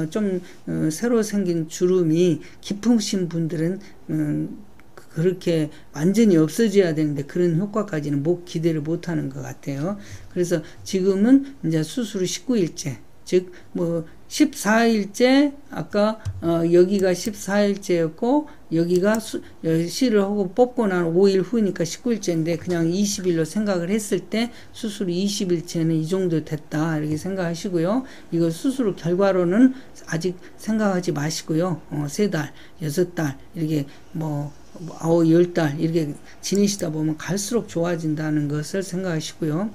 좀 세로 생긴 주름이 깊으신 분들은 그렇게 완전히 없어져야 되는데 그런 효과까지는 기대를 못하는 것 같아요. 그래서 지금은 이제 수술 후 19일째, 즉 뭐 14일째, 아까 여기가 14일째였고 여기가 실을 하고 뽑고 난 5일 후니까 19일째인데 그냥 20일로 생각을 했을 때 수술 20일째는 이 정도 됐다 이렇게 생각하시고요. 이거 수술 결과로는 아직 생각하지 마시고요. 3달, 6달 이렇게 뭐 9, 10달 이렇게 지내시다 보면 갈수록 좋아진다는 것을 생각하시고요.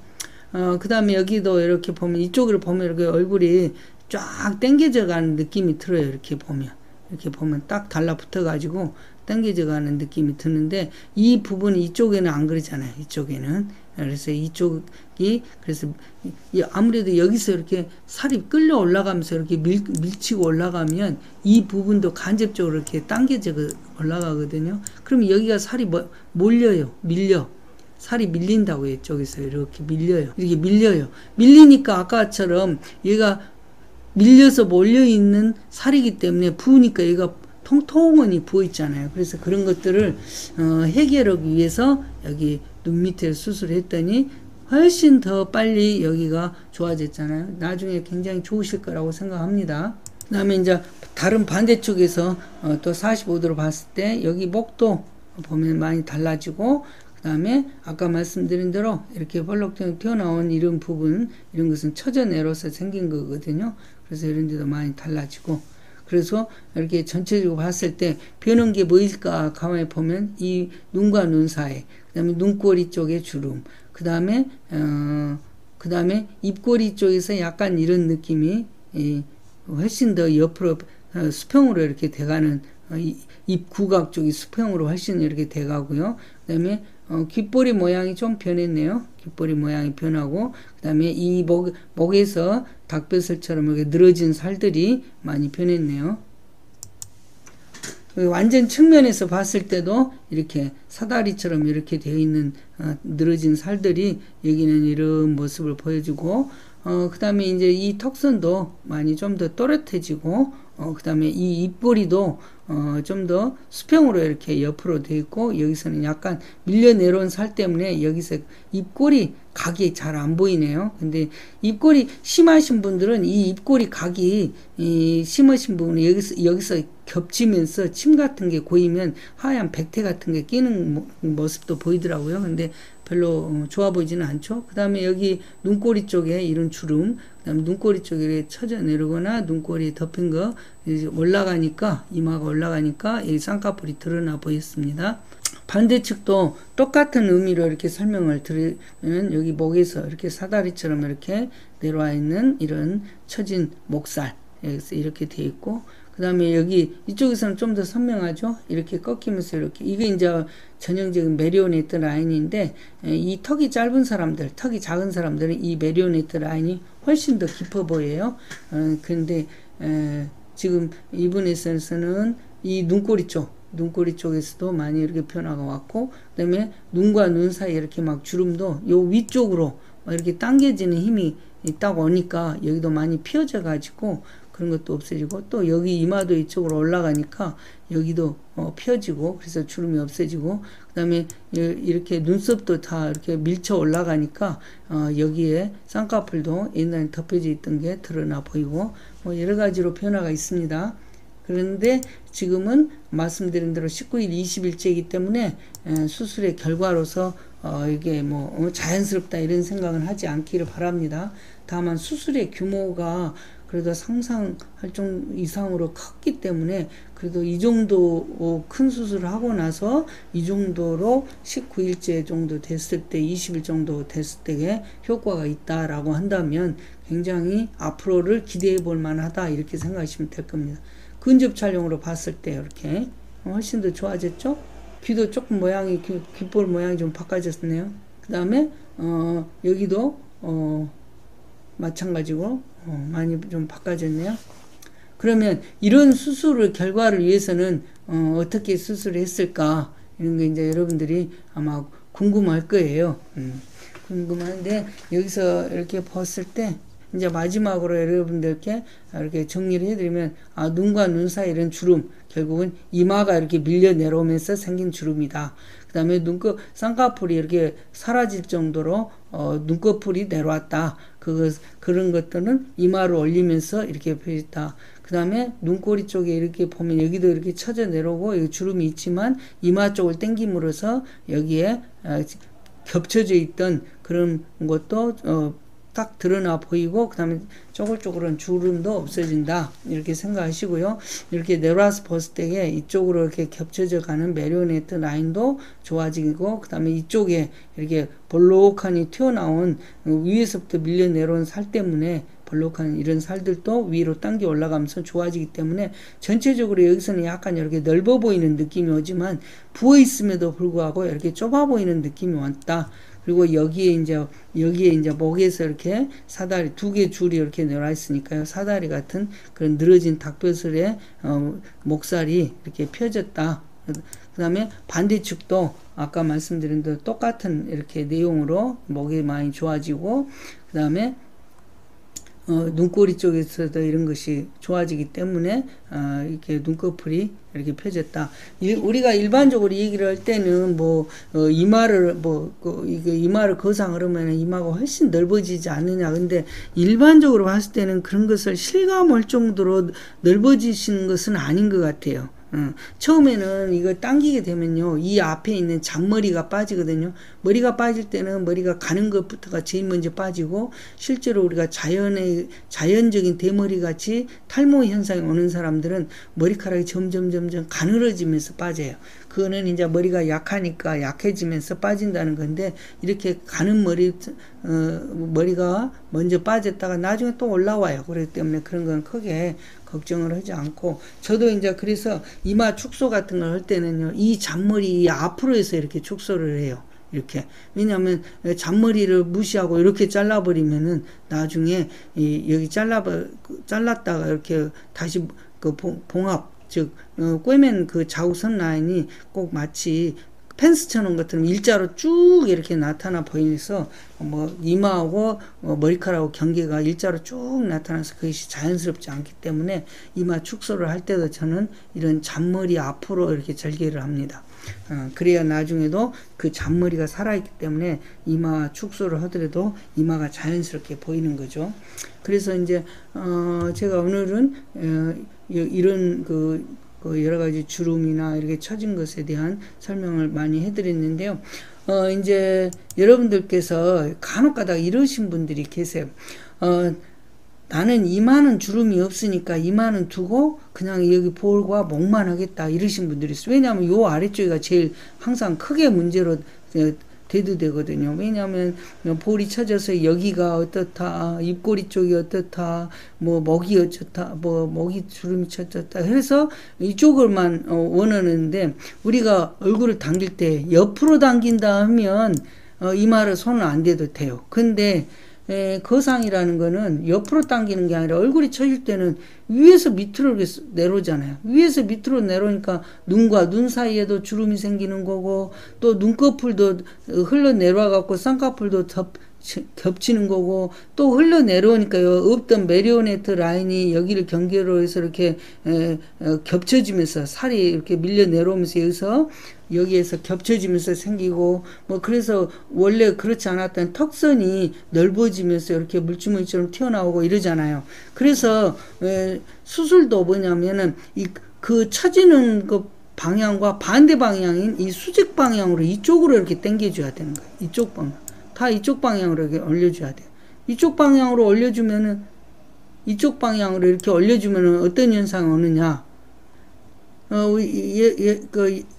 그 다음에 여기도 이렇게 보면 이쪽으로 보면 이렇게 얼굴이 쫙 당겨져 가는 느낌이 들어요. 이렇게 보면 딱 달라붙어 가지고 당겨져 가는 느낌이 드는데 이 부분이 이쪽에는 안 그러잖아요. 이쪽에는. 그래서 이쪽이 그래서 아무래도 여기서 이렇게 살이 끌려 올라가면서 이렇게 밀치고 올라가면 이 부분도 간접적으로 이렇게 당겨져 올라가거든요. 그럼 여기가 살이 밀려. 살이 밀린다고요. 이쪽에서 이렇게 밀려요. 이렇게 밀려요. 밀리니까 아까처럼 얘가 밀려서 몰려있는 살이기 때문에 부으니까 얘가 통통하니 부어있잖아요. 그래서 그런 것들을 해결하기 위해서 여기 눈 밑에 수술했더니 훨씬 더 빨리 여기가 좋아졌잖아요. 나중에 굉장히 좋으실 거라고 생각합니다. 그 다음에 이제 다른 반대쪽에서 또 45도로 봤을 때 여기 목도 보면 많이 달라지고 그 다음에 아까 말씀드린 대로 이렇게 벌럭 튀어나온 이런 부분 이런 것은 처져내려서 생긴 거거든요. 그래서 이런 데도 많이 달라지고 그래서 이렇게 전체적으로 봤을 때 변한 게 뭐일까 가만히 보면 이 눈과 눈 사이 그 다음에 눈꼬리 쪽에 주름 그 다음에 입꼬리 쪽에서 약간 이런 느낌이 훨씬 더 옆으로 수평으로 이렇게 돼가는 입 구각 쪽이 수평으로 훨씬 이렇게 돼가고요. 그 다음에 귓볼이 모양이 좀 변했네요. 귓볼이 모양이 변하고 그 다음에 이 목에서 닭뼈살처럼 이렇게 늘어진 살들이 많이 변했네요. 완전 측면에서 봤을 때도 이렇게 사다리처럼 이렇게 되어 있는 늘어진 살들이 여기는 이런 모습을 보여주고 그 다음에 이제 이 턱선도 많이 좀 더 또렷해지고 그 다음에 이 입꼬리도 좀 더 수평으로 이렇게 옆으로 되어 있고 여기서는 약간 밀려 내려온 살 때문에 여기서 입꼬리 각이 잘 안 보이네요. 근데 입꼬리 심하신 분들은 이 입꼬리 각이 심하신 부분은 여기서 겹치면서 침 같은 게 고이면 하얀 백태 같은 게 끼는 모습도 보이더라고요. 근데 별로 좋아 보이지는 않죠. 그 다음에 여기 눈꼬리 쪽에 이런 주름, 그 다음에 눈꼬리 쪽에 처져 내려거나 눈꼬리 덮인 거 올라가니까 이마가 올라가니까 이 쌍꺼풀이 드러나 보였습니다. 반대측도 똑같은 의미로 이렇게 설명을 드리면 여기 목에서 이렇게 사다리처럼 이렇게 내려와 있는 이런 처진 목살 여기서 이렇게 되어 있고 그 다음에 여기 이쪽에서는 좀 더 선명하죠. 이렇게 꺾이면서 이렇게 이게 이제 전형적인 메리오네트 라인인데 이 턱이 짧은 사람들, 턱이 작은 사람들은 이 메리오네트 라인이 훨씬 더 깊어 보여요. 그런데 지금 이분에서는 이 눈꼬리 쪽에서도 많이 이렇게 변화가 왔고 그 다음에 눈과 눈 사이에 이렇게 막 주름도 요 위쪽으로 이렇게 당겨지는 힘이 있다고 하니까 여기도 많이 피어져 가지고 그런 것도 없어지고 또 여기 이마도 이쪽으로 올라가니까 여기도 펴지고 그래서 주름이 없어지고 그 다음에 이렇게 눈썹도 다 이렇게 밀쳐 올라가니까 여기에 쌍꺼풀도 옛날에 덮여져 있던 게 드러나 보이고 뭐 여러 가지로 변화가 있습니다. 그런데 지금은 말씀드린 대로 19일, 20일째이기 때문에 수술의 결과로서 이게 뭐 자연스럽다 이런 생각은 하지 않기를 바랍니다. 다만 수술의 규모가 그래도 상상할 정도 이상으로 컸기 때문에 그래도 이 정도 큰 수술을 하고 나서 이 정도로 19일째 정도 됐을 때 20일 정도 됐을 때에 효과가 있다라고 한다면 굉장히 앞으로를 기대해 볼 만하다 이렇게 생각하시면 될 겁니다. 근접 촬영으로 봤을 때 이렇게 훨씬 더 좋아졌죠. 귀도 조금 모양이 귓볼 모양이 좀 바꿔졌네요. 그 다음에 여기도 마찬가지고 많이 좀 바꿔졌네요. 그러면 이런 수술을 결과를 위해서는 어떻게 수술을 했을까 이런 게 이제 여러분들이 아마 궁금할 거예요. 궁금한데 여기서 이렇게 봤을 때 이제 마지막으로 여러분들께 이렇게 정리를 해드리면, 눈과 눈 사이 이런 주름, 결국은 이마가 이렇게 밀려 내려오면서 생긴 주름이다. 그 다음에 눈꺼, 쌍꺼풀이 이렇게 사라질 정도로, 눈꺼풀이 내려왔다. 그런 것들은 이마를 올리면서 이렇게 펴졌다. 그 다음에 눈꼬리 쪽에 이렇게 보면 여기도 이렇게 쳐져 내려오고, 여기 주름이 있지만 이마 쪽을 당김으로써 여기에 겹쳐져 있던 그런 것도 딱 드러나 보이고, 그 다음에 쪼글쪼글한 주름도 없어진다, 이렇게 생각하시고요. 이렇게 내려와서 봤을 때에 이쪽으로 이렇게 겹쳐져 가는 메리오네트 라인도 좋아지고, 그 다음에 이쪽에 이렇게 볼록하니 튀어나온 위에서부터 밀려 내려온 살 때문에 볼록한 이런 살들도 위로 당겨 올라가면서 좋아지기 때문에 전체적으로 여기서는 약간 이렇게 넓어 보이는 느낌이 오지만 부어 있음에도 불구하고 이렇게 좁아 보이는 느낌이 왔다. 그리고 여기에 이제 목에서 이렇게 사다리 두 개 줄이 이렇게 내려와 있으니까요. 사다리 같은 그런 늘어진 닭뼈슬의 목살이 이렇게 펴졌다. 그 다음에 반대측도 아까 말씀드린 대로 똑같은 이렇게 내용으로 목이 많이 좋아지고, 그 다음에 눈꼬리 쪽에서도 이런 것이 좋아지기 때문에 이렇게 눈꺼풀이 이렇게 펴졌다. 우리가 일반적으로 얘기를 할 때는 이마를 이마를 거상을 하면 이마가 훨씬 넓어지지 않느냐. 근데 일반적으로 봤을 때는 그런 것을 실감할 정도로 넓어지시는 것은 아닌 것 같아요. 처음에는 이걸 당기게 되면요, 이 앞에 있는 잔머리가 빠지거든요. 머리가 빠질 때는 머리가 가는 것부터가 제일 먼저 빠지고, 실제로 우리가 자연적인 대머리 같이 탈모 현상이 오는 사람들은 머리카락이 점점 가늘어지면서 빠져요. 그거는 이제 머리가 약하니까 약해지면서 빠진다는 건데, 이렇게 가는 머리가 먼저 빠졌다가 나중에 또 올라와요. 그렇기 때문에 그런 건 크게 걱정을 하지 않고, 저도 이제 그래서 이마 축소 같은 걸 할 때는요, 이 잔머리 앞으로 해서 이렇게 축소를 해요. 이렇게. 왜냐하면 잔머리를 무시하고 이렇게 잘라버리면은 나중에 여기 잘랐다가 이렇게 다시 그 봉합, 즉 꿰맨 그 자우선 라인이 꼭 마치 펜스 쳐놓은 것처럼 일자로 쭉 이렇게 나타나 보이면서 이마하고 머리카락하고 경계가 일자로 쭉 나타나서 그것이 자연스럽지 않기 때문에 이마 축소를 할 때도 저는 이런 잔머리 앞으로 이렇게 절개를 합니다. 그래야 나중에도 그 잔머리가 살아있기 때문에 이마 축소를 하더라도 이마가 자연스럽게 보이는 거죠. 그래서 이제 제가 오늘은 이런 여러 가지 주름이나 이렇게 처진 것에 대한 설명을 많이 해드렸는데요. 이제 여러분들께서 간혹가다가 이러신 분들이 계세요. 나는 이마는 주름이 없으니까 이마는 두고 그냥 여기 볼과 목만 하겠다, 이러신 분들이 있어요. 왜냐하면 요 아래쪽이 제일 항상 크게 문제로 대두되거든요. 왜냐하면 볼이 처져서 여기가 어떻다, 입꼬리 쪽이 어떻다, 목이 어쩌다, 목이 주름이 처졌다 해서 이쪽을만 원하는데, 우리가 얼굴을 당길 때 옆으로 당긴다 하면 이마를 손을 안 대도 돼요. 근데 거상이라는 거는 옆으로 당기는 게 아니라 얼굴이 처질 때는 위에서 밑으로 내려오잖아요. 위에서 밑으로 내려오니까 눈과 눈 사이에도 주름이 생기는 거고, 또 눈꺼풀도 흘러내려와 갖고 쌍꺼풀도 겹치는 거고, 또 흘러내려오니까요, 없던 메리오네트 라인이 여기를 경계로 해서 이렇게 겹쳐지면서 살이 이렇게 밀려 내려오면서 여기에서 겹쳐지면서 생기고, 그래서 원래 그렇지 않았던 턱선이 넓어지면서 이렇게 물주머니처럼 튀어나오고 이러잖아요. 그래서 수술도 뭐냐면은 그 처지는 그 방향과 반대 방향인 이 수직 방향으로 이쪽으로 이렇게 당겨줘야 되는 거예요. 이쪽 방향. 다 이쪽 방향으로 이렇게 올려줘야 돼요. 이쪽 방향으로 올려주면은, 이쪽 방향으로 이렇게 올려주면은 어떤 현상이 오느냐.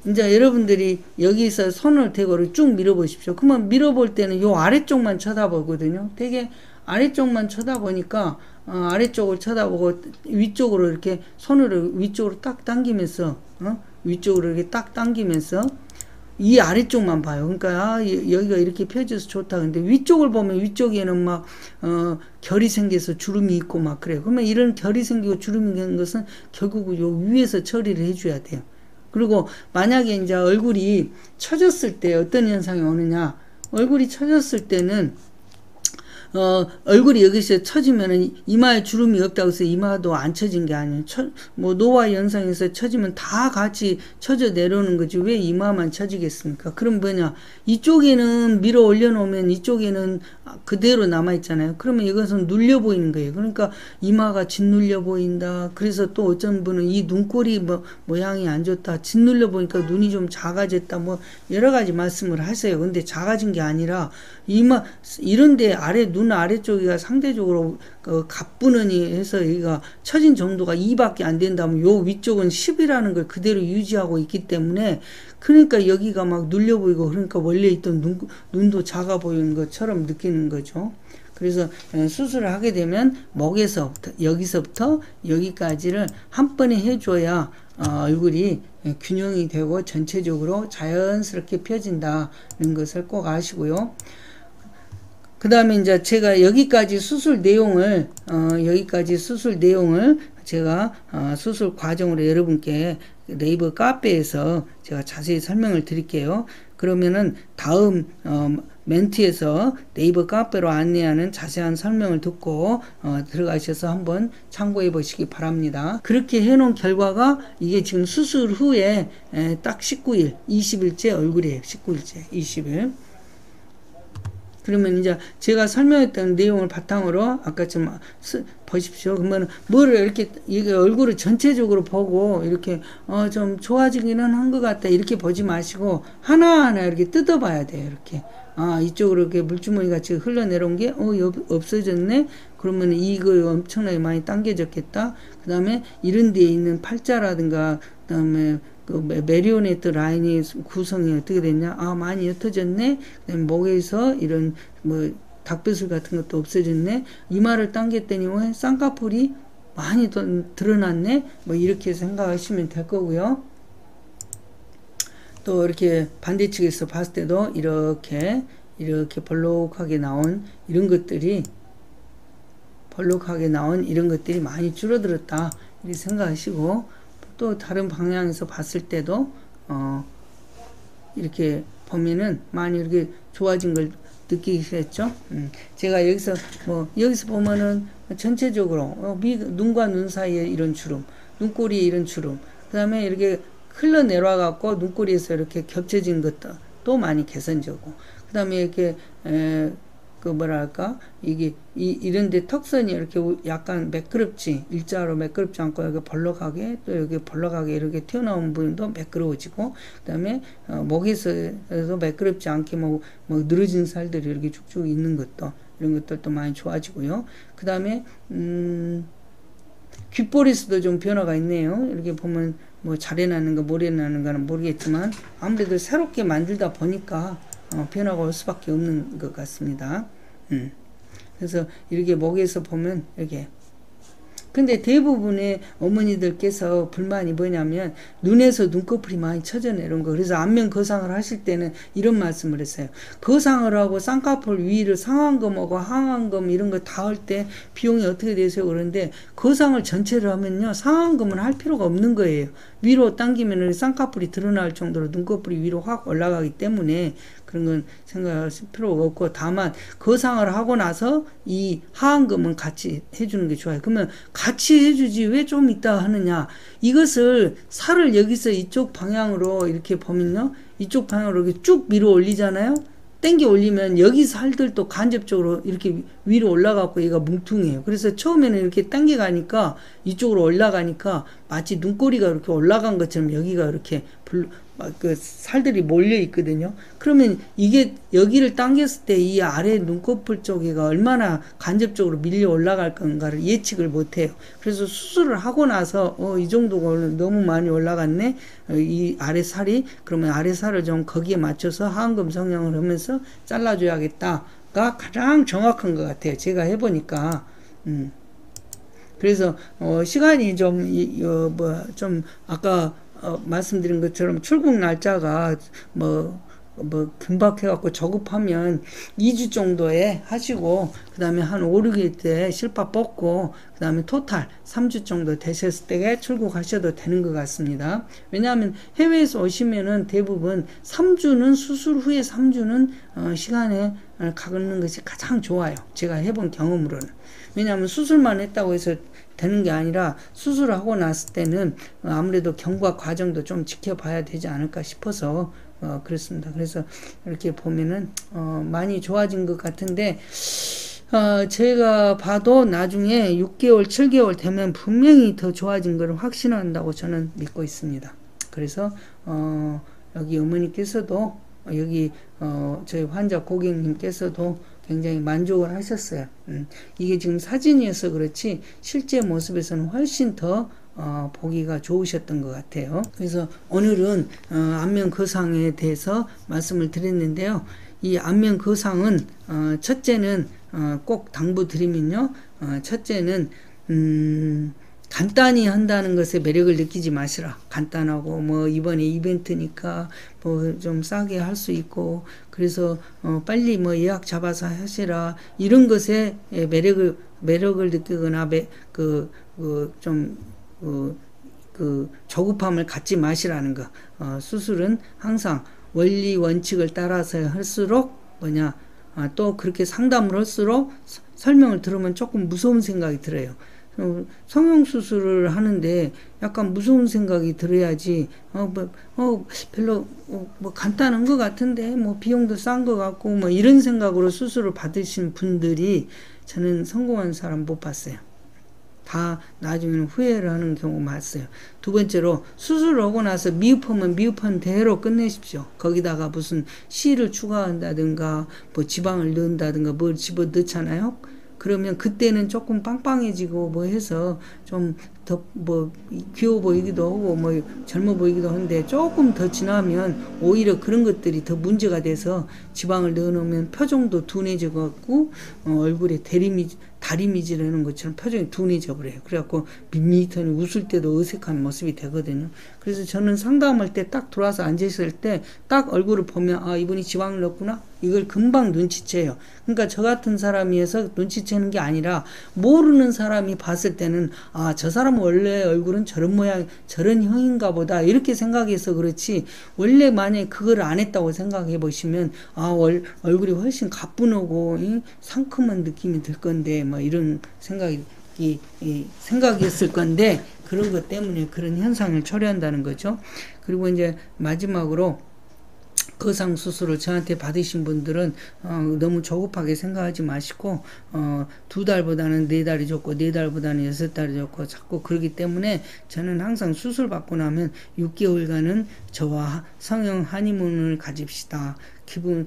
이제 여러분들이 여기서 손을 대고 쭉 밀어보십시오. 그러면 밀어볼 때는 요 아래쪽만 쳐다보거든요. 되게 아래쪽만 쳐다보니까, 아래쪽을 쳐다보고 위쪽으로 이렇게 손을 위쪽으로 딱 당기면서, 위쪽으로 이렇게 딱 당기면서 이 아래쪽만 봐요. 그러니까 여기가 이렇게 펴져서 좋다. 근데 위쪽을 보면 위쪽에는 막 결이 생겨서 주름이 있고 막 그래요. 그러면 이런 결이 생기고 주름이 있는 것은 결국 요 위에서 처리를 해줘야 돼요. 그리고 만약에 이제 얼굴이 처졌을 때 어떤 현상이 오느냐. 얼굴이 처졌을 때는 얼굴이 여기서 처지면은 이마에 주름이 없다고 해서 이마도 안 처진 게 아니에요. 뭐 노화 현상에서 처지면 다 같이 처져 내려오는 거지 왜 이마만 처지겠습니까? 그럼 뭐냐, 이쪽에는 밀어 올려놓으면 이쪽에는 그대로 남아있잖아요. 그러면 이것은 눌려 보이는 거예요. 그러니까 이마가 짓눌려 보인다. 그래서 또 어떤 분은 이 눈꼬리 모양이 안 좋다. 짓눌려 보니까 눈이 좀 작아졌다. 뭐 여러 가지 말씀을 하세요. 근데 작아진 게 아니라 이마 이런데 눈 아래쪽이가 상대적으로 가뿐하니 해서 여기가 처진 정도가 2밖에 안 된다면 요 위쪽은 10이라는 걸 그대로 유지하고 있기 때문에, 그러니까 여기가 막 눌려 보이고, 그러니까 원래 있던 눈도 작아 보이는 것처럼 느끼는 거죠. 그래서 수술을 하게 되면 목에서부터 여기서부터 여기까지를 한 번에 해줘야 얼굴이 균형이 되고 전체적으로 자연스럽게 펴진다는 것을 꼭 아시고요. 그 다음에 이제 제가 여기까지 수술 내용을 제가 수술 과정으로 여러분께 네이버 카페에서 제가 자세히 설명을 드릴게요. 그러면은 다음 멘트에서 네이버 카페로 안내하는 자세한 설명을 듣고 들어가셔서 한번 참고해 보시기 바랍니다. 그렇게 해놓은 결과가 이게 지금 수술 후에 딱 19일, 20일째 얼굴이에요. 19일째, 20일. 그러면 이제 제가 설명했던 내용을 바탕으로 아까 좀 보십시오. 그러면 뭐를 이렇게 이게 얼굴을 전체적으로 보고 이렇게 좀 좋아지기는 한 것 같다 이렇게 보지 마시고 하나하나 이렇게 뜯어봐야 돼요. 이렇게 이쪽으로 이렇게 물주머니 같이 흘러내려온 게 없어졌네. 그러면 이거 엄청나게 많이 당겨졌겠다. 그 다음에 이런 데에 있는 팔자라든가 그 다음에 그 메리오네트 라인이 구성이 어떻게 됐냐? 많이 옅어졌네. 그다음에 목에서 이런 뭐 닭뼈슬 같은 것도 없어졌네. 이마를 당겼더니 왜 쌍꺼풀이 많이 드러났네. 뭐 이렇게 생각하시면 될 거고요. 또 이렇게 반대측에서 봤을 때도 이렇게 볼록하게 나온 이런 것들이 많이 줄어들었다 이렇게 생각하시고, 또 다른 방향에서 봤을 때도 이렇게 보면은 많이 이렇게 좋아진 걸 느끼시겠죠. 제가 여기서 보면은 전체적으로 눈과 눈 사이에 이런 주름, 눈꼬리에 이런 주름, 그 다음에 이렇게 흘러내려와 갖고 눈꼬리에서 이렇게 겹쳐진 것도 많이 개선되고, 그 다음에 이렇게 이게 이런데 턱선이 이렇게 약간 매끄럽지, 일자로 매끄럽지 않고 여기 벌럭하게, 또 여기 벌럭하게 이렇게 튀어나온 부분도 매끄러워지고, 그 다음에 목에서도 매끄럽지 않게 뭐 늘어진 살들이 이렇게 쭉쭉 있는 것도, 이런 것들도 많이 좋아지고요. 그 다음에 귓볼에서도 좀 변화가 있네요. 이렇게 보면 뭐 잘해놨는가 모래놨는가는 모르겠지만 아무래도 새롭게 만들다 보니까 변화가 올 수밖에 없는 것 같습니다. 그래서 이렇게 목에서 보면 이렇게, 근데 대부분의 어머니들께서 불만이 뭐냐면 눈에서 눈꺼풀이 많이 처져 내려온 거. 그래서 안면 거상을 하실 때는 이런 말씀을 했어요. 거상을 하고 쌍꺼풀 위를 상안검하고 하안검 이런 거 다 할 때 비용이 어떻게 되세요? 그런데 거상을 전체를 하면요, 상안검은 할 필요가 없는 거예요. 위로 당기면 쌍꺼풀이 드러날 정도로 눈꺼풀이 위로 확 올라가기 때문에 그런 건 생각하실 필요가 없고, 다만 거상을 하고 나서 이 하안검은 같이 해주는 게 좋아요. 그러면 같이 해주지 왜 좀 이따 하느냐. 이것을 살을 여기서 이쪽 방향으로 이렇게 보면요, 이쪽 방향으로 이렇게 쭉 밀어 올리잖아요. 당겨 올리면 여기 살들도 간접적으로 이렇게 위로 올라가고 얘가 뭉퉁해요. 그래서 처음에는 이렇게 당겨 가니까 이쪽으로 올라가니까 마치 눈꼬리가 이렇게 올라간 것처럼 여기가 이렇게 그 살들이 몰려 있거든요. 그러면 이게 여기를 당겼을 때 이 아래 눈꺼풀 쪽에가 얼마나 간접적으로 밀려 올라갈 건가를 예측을 못해요. 그래서 수술을 하고 나서 이 정도가 너무 많이 올라갔네, 이 아래 살이, 그러면 아래 살을 좀 거기에 맞춰서 하안검 성형을 하면서 잘라줘야겠다가 가장 정확한 것 같아요. 제가 해보니까. 그래서 시간이 좀 아까 말씀드린 것처럼 출국 날짜가 뭐 뭐 긴박해갖고 저급하면 2주 정도에 하시고 그 다음에 한 5, 6일 때 실밥 뽑고 그 다음에 토탈 3주 정도 되셨을 때 출국하셔도 되는 것 같습니다. 왜냐하면 해외에서 오시면은 대부분 3주는 수술 후에 3주는 시간에 가는 것이 가장 좋아요. 제가 해본 경험으로는. 왜냐하면 수술만 했다고 해서 되는 게 아니라 수술하고 났을 때는 아무래도 경과 과정도 좀 지켜봐야 되지 않을까 싶어서 그렇습니다. 그래서 이렇게 보면은 많이 좋아진 것 같은데 제가 봐도 나중에 6개월, 7개월 되면 분명히 더 좋아진 걸 확신한다고 저는 믿고 있습니다. 그래서 여기 어머니께서도 여기 저희 환자 고객님께서도 굉장히 만족을 하셨어요. 이게 지금 사진이어서 그렇지 실제 모습에서는 훨씬 더 보기가 좋으셨던 것 같아요. 그래서 오늘은 안면 거상에 대해서 말씀을 드렸는데요. 이 안면 거상은 첫째는 꼭 당부드리면요. 첫째는 간단히 한다는 것에 매력을 느끼지 마시라. 간단하고 뭐 이번에 이벤트니까 뭐 좀 싸게 할 수 있고 그래서 빨리 뭐 예약 잡아서 하시라. 이런 것에 매력을 느끼거나 조급함을 갖지 마시라는 거. 수술은 항상 원리 원칙을 따라서 할수록 또 그렇게 상담을 할수록 설명을 들으면 조금 무서운 생각이 들어요. 성형수술을 하는데 약간 무서운 생각이 들어야지 별로 뭐 간단한 것 같은데 뭐 비용도 싼 것 같고 뭐 이런 생각으로 수술을 받으신 분들이 저는 성공한 사람 못 봤어요. 다 나중에는 후회를 하는 경우 많았어요. 두 번째로 수술하고 나서 미흡하면 미흡한 대로 끝내십시오. 거기다가 무슨 C를 추가한다든가 뭐 지방을 넣는다든가 뭘 집어 넣잖아요. 그러면 그때는 조금 빵빵해지고 뭐 해서 좀 더 뭐 귀여워 보이기도 하고 뭐 젊어 보이기도 한데 조금 더 지나면 오히려 그런 것들이 더 문제가 돼서 지방을 넣어놓으면 표정도 둔해져 갖고 얼굴에 다리미질하는 것처럼 표정이 둔해져 버려요. 그래갖고 밋밋하니 웃을 때도 어색한 모습이 되거든요. 그래서 저는 상담할 때 딱 들어와서 앉아있을 때 딱 얼굴을 보면 아 이분이 지방을 넣었구나 이걸 금방 눈치채요. 그러니까 저 같은 사람이 해서 눈치채는 게 아니라 모르는 사람이 봤을 때는 아 저 사람은 원래 얼굴은 저런 모양 저런 형인가 보다 이렇게 생각해서 그렇지 원래 만약에 그걸 안 했다고 생각해 보시면 아 얼굴이 훨씬 가뿐하고 상큼한 느낌이 들 건데 뭐 이런 생각이었을 건데 그런 것 때문에 그런 현상을 초래한다는 거죠. 그리고 이제 마지막으로 거상 수술을 저한테 받으신 분들은 너무 조급하게 생각하지 마시고 2달보다는 4달이 좋고 4달보다는 6달이 좋고 자꾸 그러기 때문에 저는 항상 수술 받고 나면 6개월간은 저와 성형 하니문을 가집시다. 기분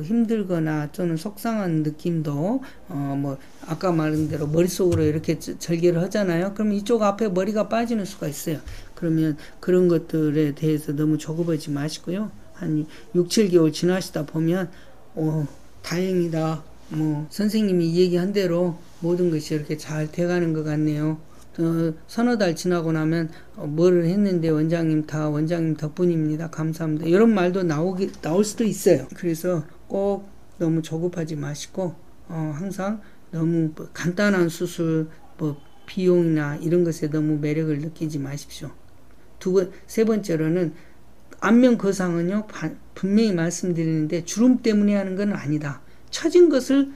힘들거나 또는 속상한 느낌도 뭐 아까 말한 대로 머릿속으로 이렇게 절개를 하잖아요. 그럼 이쪽 앞에 머리가 빠지는 수가 있어요. 그러면 그런 것들에 대해서 너무 조급하지 마시고요. 한 6, 7개월 지나시다 보면 다행이다. 뭐 선생님이 얘기한 대로 모든 것이 이렇게 잘 돼가는 것 같네요. 서너 달 지나고 나면 뭐를 했는데 원장님 덕분입니다. 감사합니다. 이런 말도 나올 수도 있어요. 그래서 꼭 너무 조급하지 마시고 항상 너무 간단한 수술 비용이나 이런 것에 너무 매력을 느끼지 마십시오. 세 번째로는 안면 거상은요 분명히 말씀드리는데 주름 때문에 하는 건 아니다. 처진 것을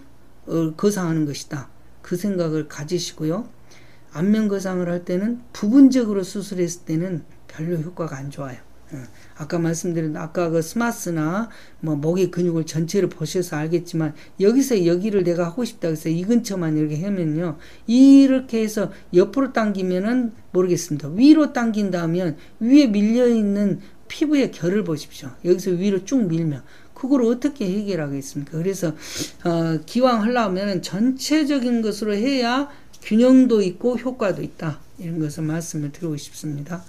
거상하는 것이다. 그 생각을 가지시고요. 안면 거상을 할 때는 부분적으로 수술했을 때는 별로 효과가 안 좋아요. 아까 말씀드린 아까 그 스마스나 뭐 목의 근육을 전체를 보셔서 알겠지만 여기서 여기를 내가 하고 싶다 해서 이 근처만 이렇게 하면요 이렇게 해서 옆으로 당기면은 모르겠습니다. 위로 당긴다면 위에 밀려있는 피부의 결을 보십시오. 여기서 위로 쭉 밀면 그걸 어떻게 해결하겠습니까? 그래서 기왕 하려면 전체적인 것으로 해야 균형도 있고 효과도 있다. 이런 것을 말씀을 드리고 싶습니다.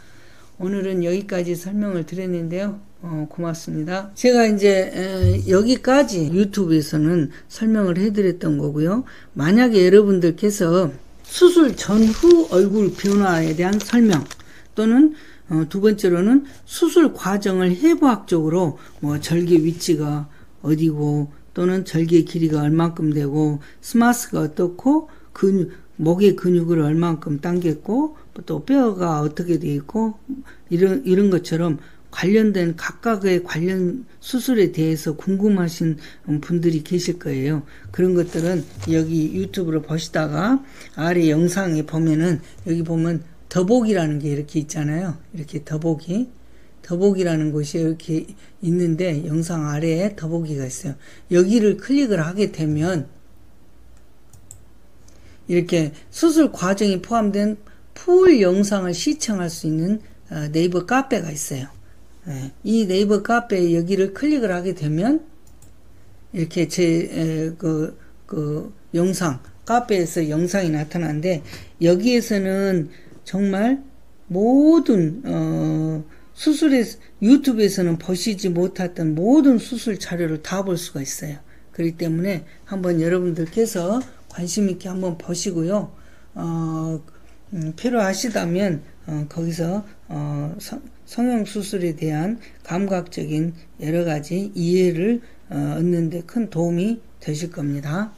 오늘은 여기까지 설명을 드렸는데요. 고맙습니다. 제가 이제 여기까지 유튜브에서는 설명을 해드렸던 거고요. 만약에 여러분들께서 수술 전후 얼굴 변화에 대한 설명 또는 두 번째로는 수술 과정을 해부학적으로 뭐 절개 위치가 어디고 또는 절개 길이가 얼만큼 되고 스마스가 어떻고 목의 근육을 얼만큼 당겼고 또 뼈가 어떻게 돼 있고 이런 것처럼 관련된 각각의 관련 수술에 대해서 궁금하신 분들이 계실 거예요. 그런 것들은 여기 유튜브로 보시다가 아래 영상에 보면은 여기 보면 더보기라는 게 이렇게 있잖아요. 이렇게 더보기라는 곳이 이렇게 있는데 영상 아래에 더보기가 있어요. 여기를 클릭을 하게 되면 이렇게 수술 과정이 포함된 풀 영상을 시청할 수 있는 네이버 카페가 있어요. 이 네이버 카페에 여기를 클릭을 하게 되면 이렇게 제 영상 카페에서 영상이 나타나는데 여기에서는 정말 모든 수술에 유튜브에서는 보시지 못했던 모든 수술 자료를 다 볼 수가 있어요. 그렇기 때문에 한번 여러분들께서 관심 있게 한번 보시고요. 필요하시다면 거기서 성형수술에 대한 감각적인 여러가지 이해를 얻는 데 큰 도움이 되실 겁니다.